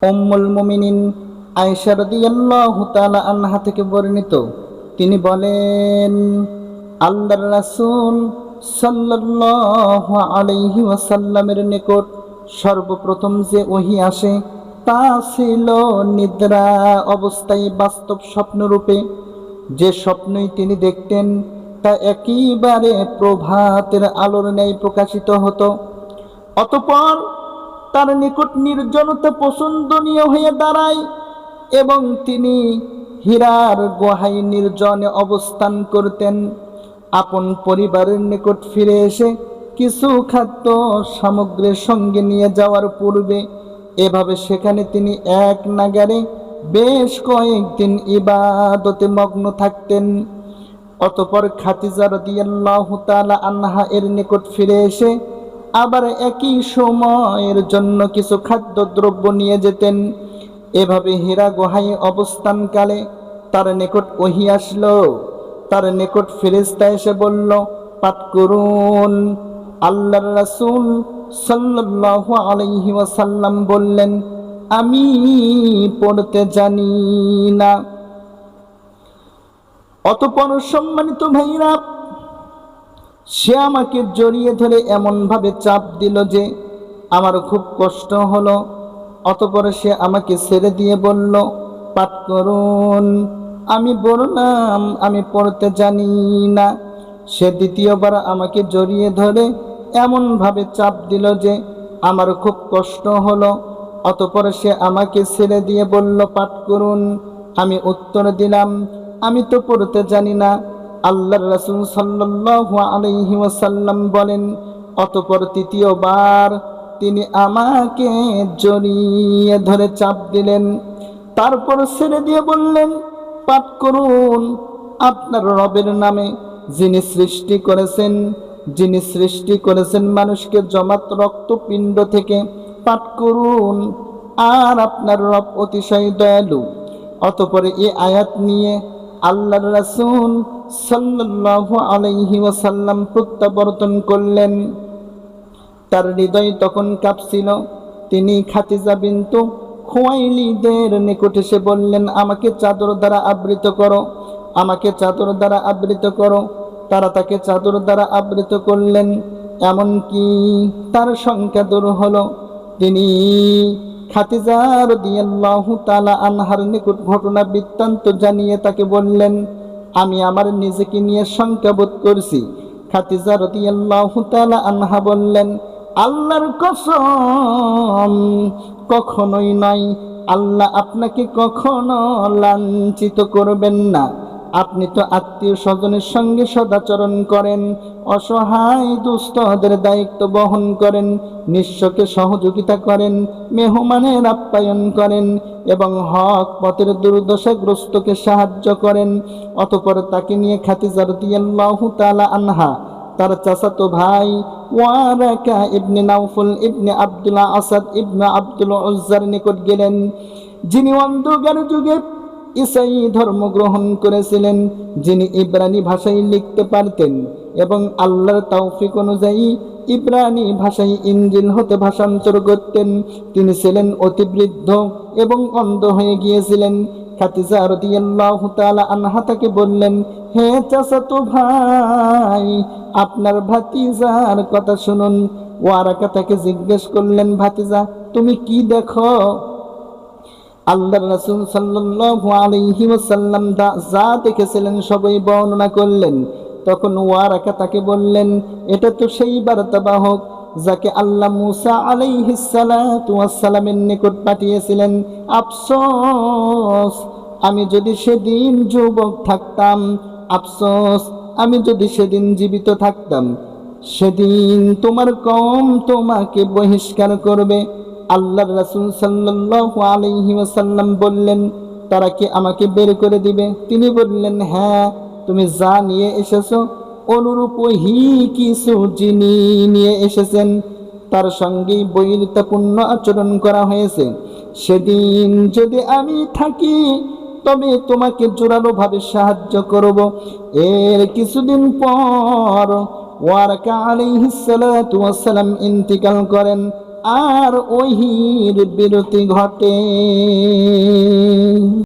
উম্মুল মুমিনিন আয়েশা রাদিয়াল্লাহু তাআলা আনহা থেকে বর্ণিত, তিনি বলেন, আল্লাহর রাসূল সাল্লাল্লাহু আলাইহি ওয়াসাল্লামের নিকট সর্বপ্রথম যে ওহী আসে তা ছিল নিদ্রা অবস্থায় বাস্তব স্বপ্নরূপে। যে স্বপ্নই তিনি দেখতেন তা একেবারে প্রভাতের আলোর ন্যায় প্রকাশিত হতো। অতঃপর তার নিকট নির্জনতা পছন্দনীয় হয়ে দাঁড়ায় এবং তিনি হীরার গুহায় নির্জনে অবস্থান করতেন। আপন পরিবারের নিকট ফিরে এসে কিছু খাদ্য সামগ্রীর সঙ্গে নিয়ে যাওয়ার পূর্বে এভাবে সেখানে তিনি এক নাগারে বেশ কয়েকদিন ইবাদতে মগ্ন থাকতেন। অতঃপর খাদিজা রাদিয়াল্লাহু তাআলা আনহা এর নিকট ফিরে এসে আবার একই সময়ের জন্য কিছু খাদ্যদ্রব্য নিয়ে যেতেন। এভাবে হীরা গুহায় অবস্থানকালে তার নিকট ওহী আসলো। তার নিকট ফেরেশতা এসে বলল, পাঠ করুন। আল্লাহর রাসূল সাল্লাল্লাহু আলাইহি ওয়াসাল্লাম বললেন, আমি পড়তে জানি না। অতঃপর সম্মানিত ভাইরা, সে আমাকে জড়িয়ে ধরে এমনভাবে চাপ দিল যে আমার খুব কষ্ট হলো। অতঃপর সে আমাকে ছেড়ে দিয়ে বলল, পাঠ করুন। আমি বললাম, আমি পড়তে জানি না। সে দ্বিতীয়বার আমাকে জড়িয়ে ধরে এমনভাবে চাপ দিল যে আমার খুব কষ্ট হলো। অতঃপর সে আমাকে ছেড়ে দিয়ে বলল, পাঠ করুন। আমি উত্তর দিলাম, আমি তো পড়তে জানি না। আল্লাহর রাসূল সাল্লাল্লাহু আলাইহি ওয়াসাল্লাম বলেন, অতঃপর তৃতীয়বার তিনি আমাকে জড়িয়ে ধরে চাপ দিলেন। তারপর ছেড়ে দিয়ে বললেন, পাঠ করুন আপনার রবের নামে, যিনি সৃষ্টি করেছেন মানুষকে জমাট রক্তপিণ্ড থেকে। পাঠ করুন, আর আপনার রব অতিশয় দয়ালু। অতঃপর এই আয়াত নিয়ে আল্লাহর রাসূল সাল্লাল্লাহু আলাইহি ওয়াসাল্লাম প্রত্যাবর্তন করলেন। তার হৃদয় তখন কাঁপছিল। তিনি খাদিজা বিনতু খুয়াইলিদের নিকট এসে বললেন, আমাকে চাদর দ্বারা আবৃত করো, আমাকে চাদর দ্বারা আবৃত করো। তারা তাকে চাদর দ্বারা আবৃত করলেন, এমনকি তার সংখ্যা দূর হলো। তিনি খাদিজা রাদিয়াল্লাহু তাআলা আনহার নিকট ঘটনা বৃত্তান্ত জানিয়ে তাকে বললেন, আমি আমার নিজেকে নিয়ে শঙ্কাবোধ করছি। খাদিজা রাদিয়াল্লাহু তাআলা আনহা বললেন, আল্লাহর কসম, কখনোই নয়। আল্লাহ আপনাকে কখনো লাঞ্ছিত করবেন না। আপনি তো আত্মীয় স্বজনের সঙ্গে সদাচরণ করেন, অসহায় দুস্থদের দায়িত্ব বহন করেন, নিঃস্বকে সহযোগিতা করেন, মেহমানের আপ্যায়ন করেন এবং হক পথের দুর্দশাগ্রস্তকে সাহায্য করেন। অতঃপর তাকে নিয়ে খাদিজা রাদিয়াল্লাহু তাআলা আনহা তার চাচাতো ভাই ওয়ারাকা ইবনে নাওফল ইবনে আব্দুল আসাদ ইবনে আব্দুল উজ্জার নিকট গেলেন, যিনি অন্ধকার যুগে ঈসাই ধর্ম গ্রহণ করেছিলেন, যিনি ইব্রানি ভাষায় লিখতে পারতেন এবং আল্লাহর তৌফিক অনুযায়ী ইব্রানি ভাষায় ইনজিল হতে ভাষান্তর করতেন। তিনি ছিলেন অতি বৃদ্ধ এবং অন্ধ হয়ে গিয়েছিলেন। খাদিজা রাদিয়াল্লাহু তাআলা আনহা তাকে বললেন, হে চাচাতো ভাই, আপনার ভাতিজার কথা শুনুন। ওয়ারাকা তাকে জিজ্ঞেস করলেন, ভাতিজা তুমি কি দেখো? আল্লাহর রাসূল সাল্লাল্লাহু আলাইহি ওয়াসাল্লাম যা দেখেছিলেন সবই বর্ণনা করলেন। তখন ওয়ারাকা তাকে বললেন, এটা তো সেই বার্তাবাহক যাকে আল্লাহ মূসা আলাইহিস সালাতু ওয়াস সালামের নিকট পাঠিয়েছিলেন। আফসোস, আমি যদি সেদিন যুবক থাকতাম, আফসোস আমি যদি সেদিন জীবিত থাকতাম। সেদিন তোমার কওম তোমাকে বহিষ্কার করবে। আল্লাহর রাসূল সাল্লাল্লাহু আলাইহি ওয়াসাল্লাম বললেন, তারা কি আমাকে বের করে দিবে? তিনি বললেন, হ্যাঁ, তুমি যা নিয়ে এসেছো অনুরূপ ওহী কিছু যিনি নিয়ে এসেছেন তার সঙ্গেই বৈরিতাপূর্ণ আচরণ করা হয়েছে। সেদিন যদি আমি থাকি তবে তোমাকে জোরালোভাবে সাহায্য করব। এর কিছুদিন পর ওয়ারাকা আলাইহিস সালাতু ওয়াস সালাম ইন্তিকাল করেন। আর ওহির বিরতি ঘটে।